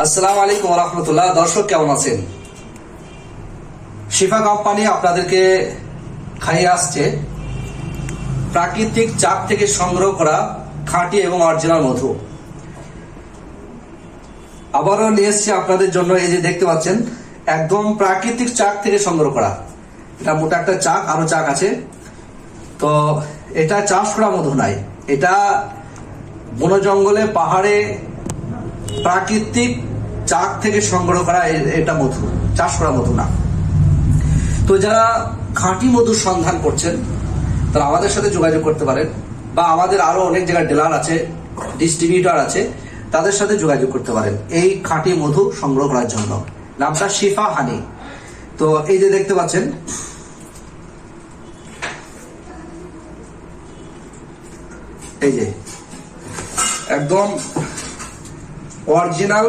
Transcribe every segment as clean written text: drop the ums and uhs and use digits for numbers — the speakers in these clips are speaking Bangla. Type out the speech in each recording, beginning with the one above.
আসসালামু আলাইকুম ওয়া রাহমাতুল্লাহ। দর্শক কেমন আছেন? শিফা কোম্পানি আপনাদেরকে খাইয়ে আসছে প্রাকৃতিক চাক থেকে সংগ্রহ করা খাঁটি এবং অরিজিনাল মধু। আবারও নিয়ে এসেছি আপনাদের জন্য। এই যে দেখতে পাচ্ছেন, একদম প্রাকৃতিক চাক থেকে সংগ্রহ করা। এটা মোটা একটা চাক, আরো চাক আছে। তো এটা চাষ করা মধু নাই, এটা বন জঙ্গলে পাহাড়ে প্রাকৃতিক চাক থেকে সংগ্রহ করা এটা মধু, চাষ করা মধু না। তো যারা খাঁটি মধুর সন্ধান করছেন তারা আমাদের সাথে যোগাযোগ করতে পারেন, বা আমাদের আরো অনেক জায়গায় ডিলার আছে, ডিস্ট্রিবিউটর আছে, তাদের সাথে যোগাযোগ করতে পারেন এই খাঁটি মধু সংগ্রহ করার জন্য। নামটা শিফা হানি। তো এই যে দেখতে পাচ্ছেন, এই যে একদম অরিজিনাল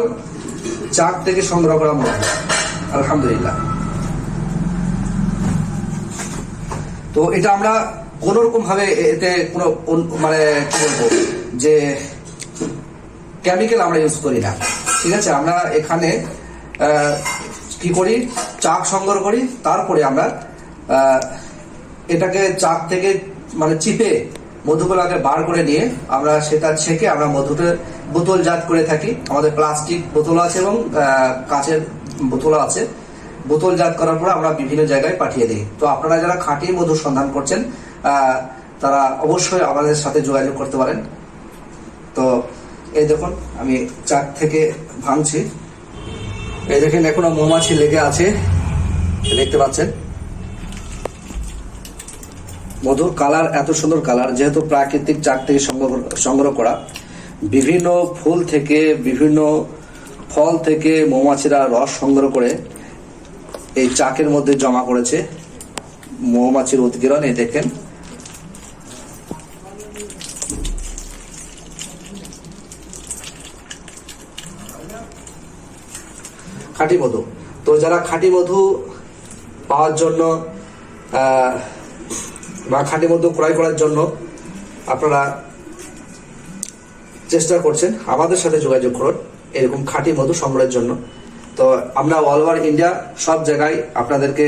চাক থেকে সংগ্রহ করা মধু, আলহামদুলিল্লাহ। তো এটা আমরা কোন রকম ভাবে এতে কোনো মানে কি বলবো যে কেমিক্যাল আমরা ইউজ করি না, ঠিক আছে। আমরা এখানে কি করি, চাক সংগ্রহ করি, তারপরে আমরা এটাকে চাক থেকে মানে চিপে মধুগুলোকে বার করে নিয়ে আমরা সেটা ছেঁকে আমরা মধুটা বোতলজাত করে থাকি। আমাদের প্লাস্টিক বোতল আছে এবং কাঁচের বোতল আছে। বোতলজাত করার পর আমরা বিভিন্ন জায়গায় পাঠিয়ে দিই। তো আপনারা যারা খাঁটি মধুর সন্ধান করছেন তারা অবশ্যই আমাদের সাথে যোগাযোগ করতে পারেন। তো এই দেখুন, আমি চাক থেকে ভাঙছি। এই দেখেন, এখনো মৌমাছি লেগে আছে, দেখতে পাচ্ছেন। মধুর কালার এত সুন্দর কালার, যেহেতু প্রাকৃতিক চাক থেকে সংগ্রহ করা। বিভিন্ন ফুল থেকে, বিভিন্ন ফল থেকে মৌমাছিরা রস সংগ্রহ করে এই চাকের মধ্যে জমা করেছে। মৌমাছির উৎকিরণ এই দেখেন। খাঁটি মধু। তো যারা খাঁটি মধু পাওয়ার জন্য বা খাঁটি মধু ক্রয় করার জন্য আপনারা চেষ্টা করছেন, আমাদের সাথে যোগাযোগ করুন এরকম খাঁটি মধু সংগ্রহের জন্য। তো আমরা অল ওভার ইন্ডিয়া সব জায়গায় আপনাদেরকে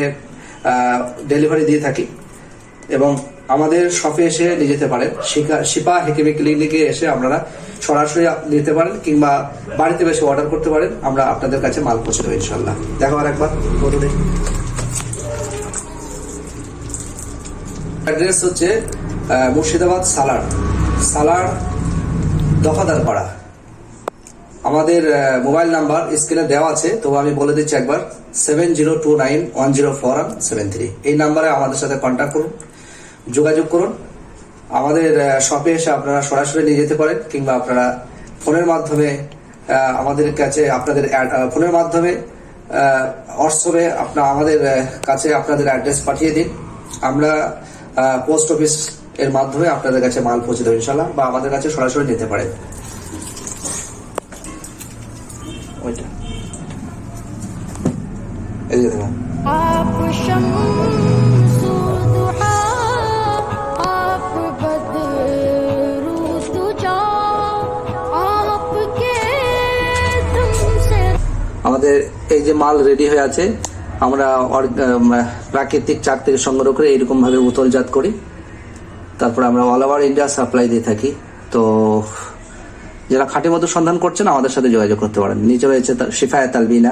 ডেলিভারি দিয়ে থাকি, এবং আমাদের শপে এসে নিয়ে যেতে পারেন। শিফা হেকিমি ক্লিনিকে এসে আপনারা সরাসরি নিতে পারেন, কিংবা বাড়িতে বসে অর্ডার করতে পারেন। আমরা আপনাদের কাছে মাল পৌঁছে দেবো ইনশাল্লাহ। দেখো আর একবার মধু দেখি। অ্যাড্রেস হচ্ছে মুর্শিদাবাদ সালার দফাদার পাড়া। আমাদের মোবাইল নাম্বার স্ক্রিনে দেওয়া আছে, তো আমি বলে দিচ্ছি একবার, 7029104173। এই নাম্বারে আমাদের সাথে কন্ট্যাক্ট করুন, যোগাযোগ করুন। আমাদের শপে এসে আপনারা সরাসরি নিয়ে যেতে পারেন, কিংবা আপনারা ফোনের মাধ্যমে আমাদের কাছে আপনাদের ফোনের মাধ্যমে হোয়াটসঅ্যাপে আমাদের কাছে আপনাদের অ্যাড্রেস পাঠিয়ে দিন। আমরা পোস্ট অফিস এর মাধ্যমে আপনাদের কাছে মাল পৌঁছে দেবো ইনশাল্লাহ, বা আমাদের কাছে সরাসরি নিতে পারেন। ওইটা এই যে দেখুন, আমাদের এই যে মাল রেডি হয়ে আছে। আমরা প্রাকৃতিক চাক থেকে সংগ্রহ করে এইরকম ভাবে বোতলজাত করি, তারপরে আমরা অল ওভার ইন্ডিয়া সাপ্লাই দিয়ে থাকি। তো যারা খাঁটি মধুর সন্ধান করছেন আমাদের সাথে যোগাযোগ করতে পারেন। নিচে রয়েছে শিফা তালবিনা।